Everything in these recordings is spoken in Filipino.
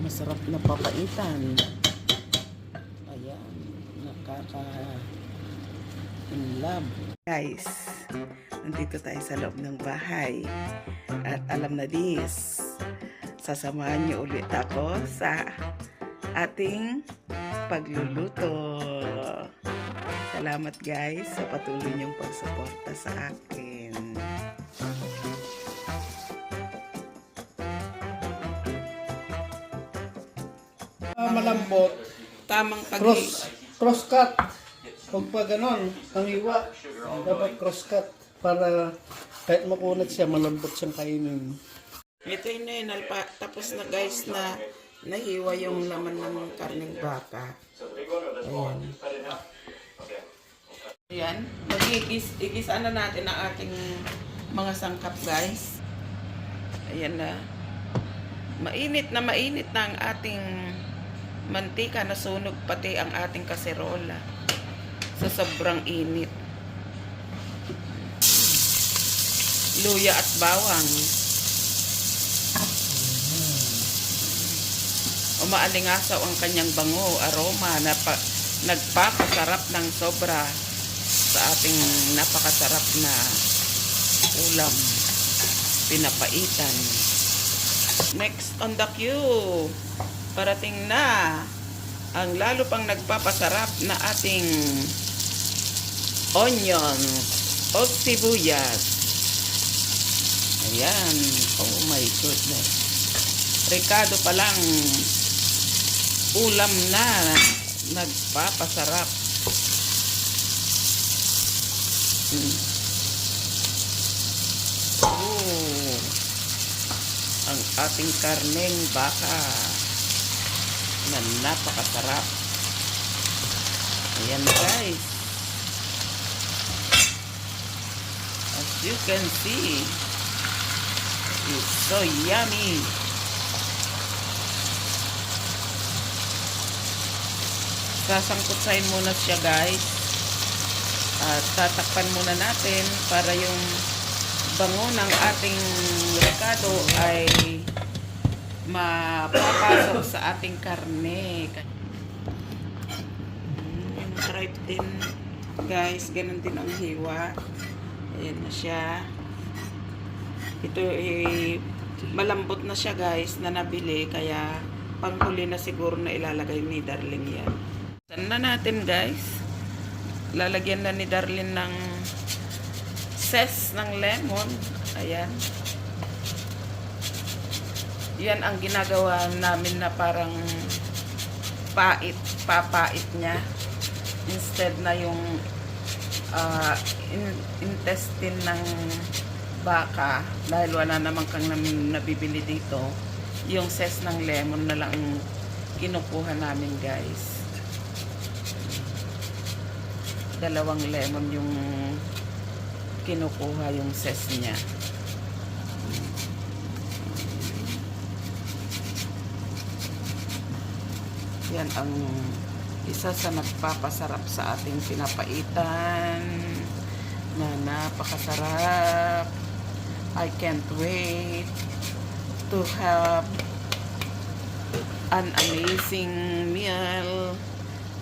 Masarap na papaitan. Ayan, nakaka-inlove. Guys, nandito tayo sa loob ng bahay. At alam na this, sasamahan niyo ulit ako sa ating pagluluto. Salamat guys sa patuloy niyong pagsuporta sa akin. Malambot, Tamang cross cut. Huwag pa ganon, ang iwa. Dapat cross cut para kahit makunat siya, malambot siyang kainin. Ito yun na yun, tapos na guys na nahiwa yung laman ng karneng baka. Ayan. Ayan. Igisa na natin ang ating mga sangkap guys. Ayan na. Mainit na ang ating mantika, nasunog pati ang ating kaserola sa sobrang init. Luya at bawang. Umaalingasaw ang kanyang bango, aroma na nagpapasarap ng sobra sa ating napakasarap na ulam, pinapaitan. Next on the queue, parating na ang lalo pang nagpapasarap na ating onion o sibuyas. Ayan, oh my goodness. Ricado pa lang, ulam na nagpapasarap. Oh, ang ating karneng baka na napakasarap. Ayan guys, as you can see, it's so yummy. Sasangkutsahin muna siya guys at tatakpan muna natin para yung bango ng ating ricado ay mapapasok sa ating karne. Try din guys, ganun din ang hiwa. Ayan na siya. Ito malambot na siya guys na nabili, kaya panghuli na siguro na ilalagay ni Darling yan. Saan na natin guys, lalagyan na ni Darling ng zest ng lemon. Ayan. Yan ang ginagawa namin na parang papait niya. Instead na yung intestine ng baka, dahil wala namang kang nabibili dito, yung zest ng lemon na lang kinukuha namin guys. 2 lemon yung kinukuha yung zest niya. Yan ang isa sa nagpapasarap sa ating pinapaitan na napakasarap. I can't wait to have an amazing meal.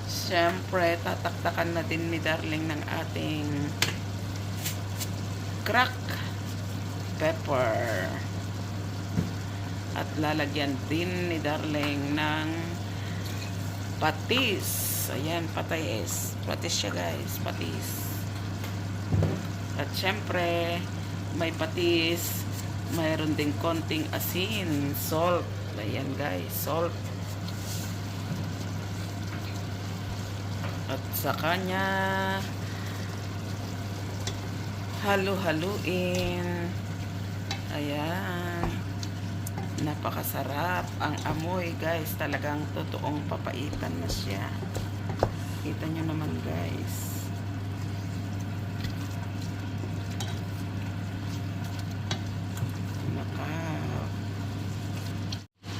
Siyempre, tataktakan na din ni Darling ng ating crack pepper. At lalagyan din ni Darling ng patis. Ayan, patis. Patis siya guys, patis. At syempre, may patis. Mayroon din konting asin, salt. Ayan guys, salt. At sa kanya, halu-haluin. Ayan. Napakasarap ang amoy guys, talagang totoong papaitan na siya. Kita nyo naman guys.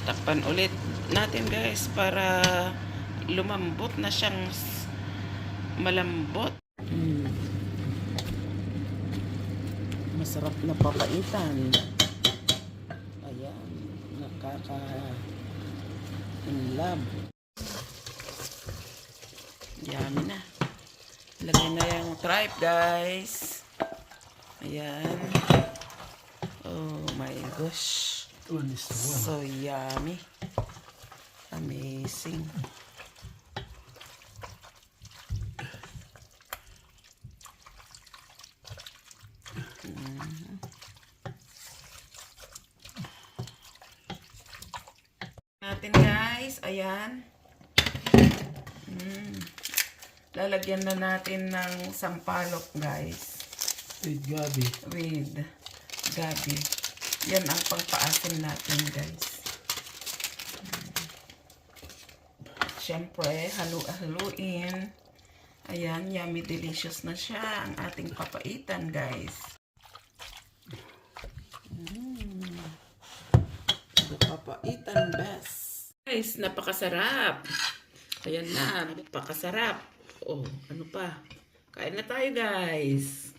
Takpan ulit natin guys para lumambot na siyang malambot. Masarap na papaitan. Ayan, in love. Yummy na. Lagay na yung tripe, guys. Ayan. Oh my gosh. One is the one. So yummy. Amazing. Natin guys, ayan. Lalagyan na natin ng sampalok guys. With gabi. With gabi. Yan ang pangpaasim natin guys. Siyempre, halu-haluin. Ayan, yummy delicious na siya ang ating papaitan guys. Papaitan best. Guys, napakasarap. Ayan na, napakasarap. Oh, ano pa? Kain na tayo guys.